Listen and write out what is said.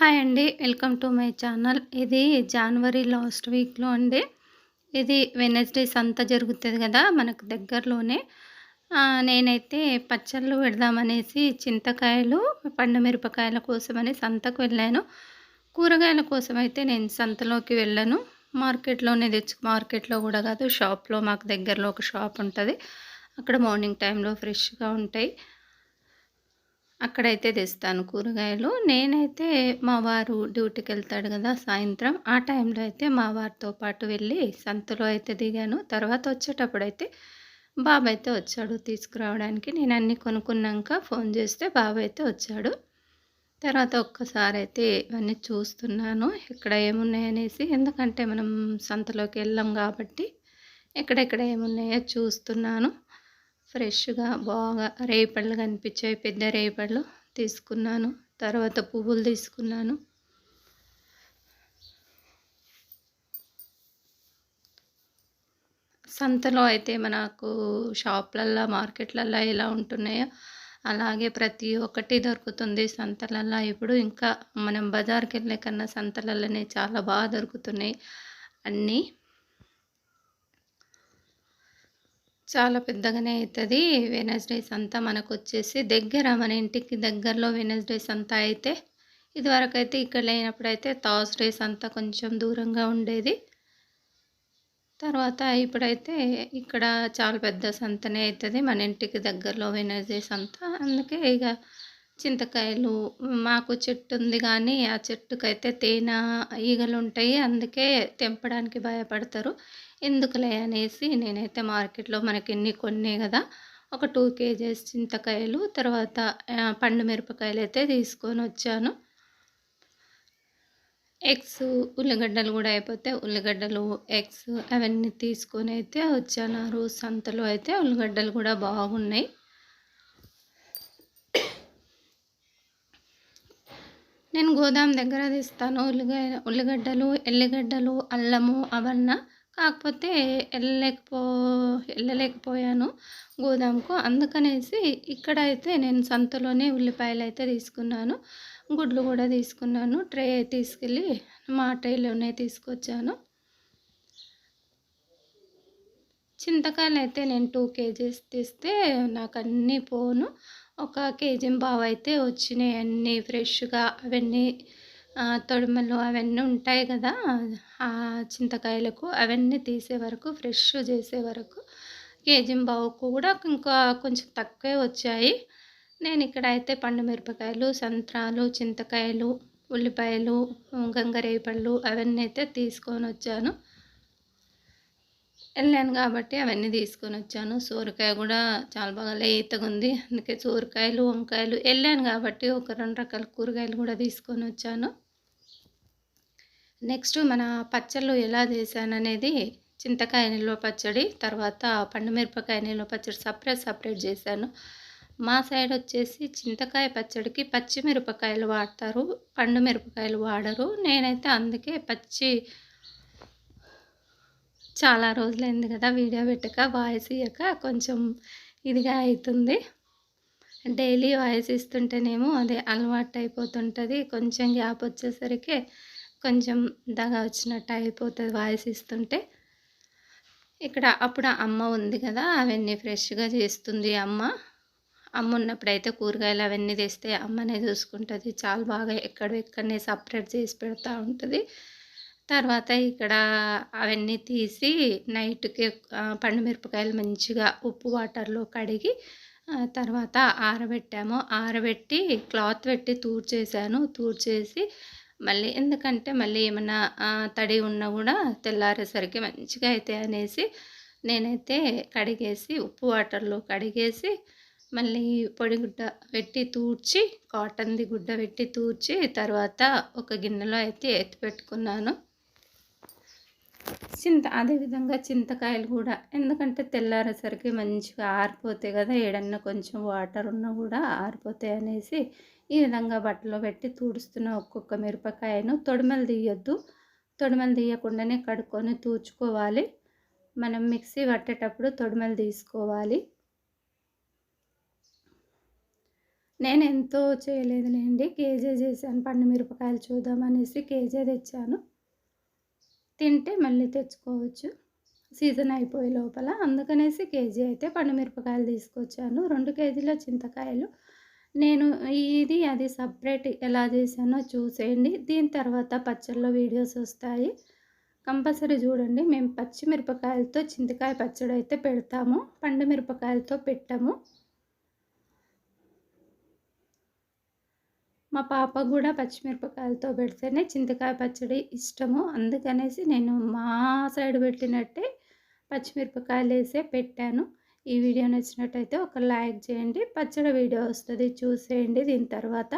Hi అండి. Welcome to my channel. ఇది జనవరి last వీక్‌లో అండి. ఇది వెడ్నెస్‌డే సంత జరుగుతది గదా! మనకు దగ్గరలోనే. నేనైతే పచ్చళ్ళు పెడదామనేసి చింతకాయలు, పండు మిరపకాయల కోసమని సంతకు వెళ్ళాను. కూరగాయల కోసమైతే నేను సంతలోకి వెళ్ళను. మార్కెట్‌లో గూడా గాదు, షాప్‌లో మాకు దగ్గరలో ఒక షాప్ ఉంటది. అక్కడ మార్నింగ్ టైంలో ఫ్రెష్‌గా ఉంటాయి. అక్కడైతే తెస్తాను కూరగాయలు. నేనైతే మా వారు డ్యూటీకెళ్తాడు గదా! సాయంత్రం. ఆ టైంలో అయితే మా వారితో పాటు వెళ్ళి సంతలో అయితే దిగాను. తర్వాత వచ్చేటప్పుడైతే బాబయితే వచ్చాడు తీసుకురావడానికి. నేనన్నీ కొనుక్కున్నాక ఫోన్ చేస్తే బాబయితే వచ్చాడు. తర్వాత ఒక్కసారైతే ఇవన్నీ చూస్తున్నాను. ఎక్కడ ఏమున్నాయనేసి. ఎందుకంటే మనం సంతలోకి వెళ్ళం గాబట్టి ఎక్కడెక్కడ ఏమున్నాయో చూస్తున్నాను. ఫ్రెష్‌గా బాగా రేగిపళ్ళు కనిపించాయి. పెద్ద రేగిపళ్ళు తీసుకున్నాను. తర్వాత పువ్వులు తీసుకున్నాను. సంతలో అయితే మనకు షాపులల్లో, మార్కెట్‌లల్లో ఎలా ఉంటున్నాయో అలాగే ప్రతి ఒక్కటి దొరుకుతుంది సంతలల్లో. ఇప్పుడు ఇంకా మనం బజార్‌కెళ్ళే కన్నా సంతలల్లనే చాలా బాగా దొరుకుతున్నాయి అన్నీ. చాలా పెద్దగానే అయితది. వెడ్నెస్‌డే సంత మనకొచ్చేసి దగ్గర, మన ఇంటికి దగ్గరలో వెడ్నెస్‌డే సంత అయితే, ఇదివరకైతే ఇక్కడ లేనప్పుడైతే థర్స్‌డే సంత కొంచెం దూరంగా ఉండేది. తర్వాత ఇప్పుడైతే ఇక్కడ చాలా పెద్ద సంతనే అయితది. మన ఇంటికి దగ్గరలో వెడ్నెస్‌డే సంత. అందుకే ఇగ చింతకాయలు, మాకు చెట్టు ఉంది గానీ, ఆ చెట్టుకైతే తేనె ఈగలుంటాయి. అందుకే తెంపడానికి భయపడతారు. ఎందుకులే అనేసి నేనైతే మార్కెట్‌లో మనకెన్ని కొన్నే గదా! ఒక 2 కేజీస్ చింతకాయలు, తర్వాత పండు మిరపకాయలైతే తీసుకొనొచ్చాను. ఎగ్స్, ఉల్లిగడ్డలు గూడా అయిపోతే ఉల్లిగడ్డలు, ఎగ్స్ అవన్నీ తీసుకొనైతే వచ్చాను. ఆ రోజు సంతలో అయితే ఉల్లిగడ్డలు గూడా బాగున్నాయి. నేను గోదాం దగ్గర తెస్తాను. ఉల్లిగడ్డలు, ఎల్లిగడ్డలు, అల్లము అవన్నా. కాకపోతే ఎళ్ళలేకపోయాను గోదాంకు. అందుకనేసి ఇక్కడైతే నేను సంతలోనే ఉల్లిపాయలైతే తీసుకున్నాను. గుడ్లు గూడా తీసుకున్నాను. ట్రే తీసుకెళ్ళి మా ట్రేలోనే తీసుకొచ్చాను. చింతకాయలైతే నేను 2 కేజీస్ తెస్తే నాకన్నీ పోను. ఒక కేజీంపావు అయితే వచ్చినాయి అన్నీ ఫ్రెష్‌గా. అవన్నీ తొడిమలు అవన్నీ ఉంటాయి గదా! చింతకాయలకు అవన్నీ తీసే వరకు, ఫ్రెష్ చేసే వరకు కేజీంపావుకు కూడా ఇంకా కొంచెం తక్కువే వచ్చాయి. నేనిక్కడైతే పండు మిరపకాయలు, సంత్రాలు, చింతకాయలు, ఉల్లిపాయలు, గంగరేగిపళ్ళు అవన్నీ అయితే తీసుకొనొచ్చాను. వెళ్ళాను కాబట్టి అవన్నీ తీసుకొనొచ్చాను. సోరకాయ గూడా చాలా బాగా లేతగుంది. అందుకే సోరకాయలు, వంకాయలు వెళ్ళాను కాబట్టి ఒక 2 రకాల కూరగాయలు గూడా తీసుకొనొచ్చాను. నెక్స్ట్ మన పచ్చళ్ళు ఎలా చేశాననేది, చింతకాయ నిల్వ పచ్చడి, తర్వాత పండు మిరపకాయ నిల్వ పచ్చడి సపరేట్ చేశాను. మా సైడ్ వచ్చేసి చింతకాయ పచ్చడికి పచ్చి మిరపకాయలు వాడతారు. పండు మిరపకాయలు వాడరు. నేనైతే అందుకే చాలా రోజులైంది కదా వీడియో పెట్టక, వాయిస్ ఇయ్యక కొంచెం ఇదిగా అయితుంది. డైలీ వాయిస్ ఇస్తుంటేనేమో అది అలవాటు అయిపోతుంటుంది. కొంచెం గ్యాప్ వచ్చేసరికి కొంచెం దగ వచ్చినట్టు అయిపోతుంది వాయిస్ ఇస్తుంటే. ఇక్కడ అప్పుడు అమ్మ ఉంది కదా, అవన్నీ ఫ్రెష్‌గా చేస్తుంది అమ్మ. అమ్మ ఉన్నప్పుడైతే కూరగాయలు అవన్నీ తెస్తే అమ్మనే చూసుకుంటుంది. చాలా బాగా ఎక్కడివెక్కడనే సపరేట్ చేసి పెడతా ఉంటుంది. తర్వాత ఇక్కడ అవన్నీ తీసి నైట్‌కి పండు మిరపకాయలు మంచిగా ఉప్పు వాటర్‌లో కడిగి తర్వాత ఆరబెట్టాము. ఆరబెట్టి క్లాత్ పెట్టి తూడ్చేసి మళ్ళీ, ఎందుకంటే మళ్ళీ ఏమన్నా తడి ఉన్నా కూడా తెల్లారేసరికి మంచిగా అయితాయి అనేసి నేనైతే కడిగేసి, ఉప్పు వాటర్‌లో కడిగేసి మళ్ళీ పొడి గుడ్డ పెట్టి తూడ్చి, కాటన్‌ది గుడ్డ పెట్టి తూడ్చి తర్వాత ఒక గిన్నెలో అయితే ఎత్తిపెట్టుకున్నాను. అదేవిధంగా చింతకాయలు కూడా, ఎందుకంటే తెల్లారేసరికి మంచిగా ఆరిపోతాయి కదా, ఏడన్నా కొంచెం వాటర్ ఉన్నా కూడా ఆరిపోతాయి అనేసి ఈ విధంగా బట్టలో పెట్టి తుడుస్తున్న. ఒక్కొక్క మిరపకాయను తొడిమలు తీయొద్దు. తొడిమలు తీయకుండానే కడుక్కొని తూర్చుకోవాలి. మనం మిక్సీ పట్టేటప్పుడు తొడిమలు తీసుకోవాలి. నేనెంతో చేయలేదులేండి. కేజీ చేశాను. పండు మిరపకాయలు చూద్దామనేసి కేజీ తెచ్చాను. తింటే మళ్ళీ తెచ్చుకోవచ్చు. సీజన్ అయిపోయే లోపల. అందుకనేసి కేజీ అయితే పండు మిరపకాయలు తీసుకొచ్చాను. 2 కేజీల చింతకాయలు. నేను ఇది అది సెపరేట్ ఎలా చేశానో చూసేయండి. దీని తర్వాత పచ్చడిలో వీడియోస్ వస్తాయి. కంపల్సరీ చూడండి. మేము పచ్చి మిరపకాయలతో చింతకాయ పచ్చడైతే పెడతాము. పండు మిరపకాయలతో పెట్టము. మా పాపకు గూడా పచ్చిమిరపకాయలతో పెడితేనే చింతకాయ పచ్చడి ఇష్టము. అందుకనేసి నేను మా సైడ్ పెట్టినట్టే పచ్చిమిరపకాయలేసే పెట్టాను. ఈ వీడియో నచ్చినట్టయితే ఒక లైక్ చేయండి. పచ్చడి వీడియో వస్తది చూసేయండి. దీని తర్వాత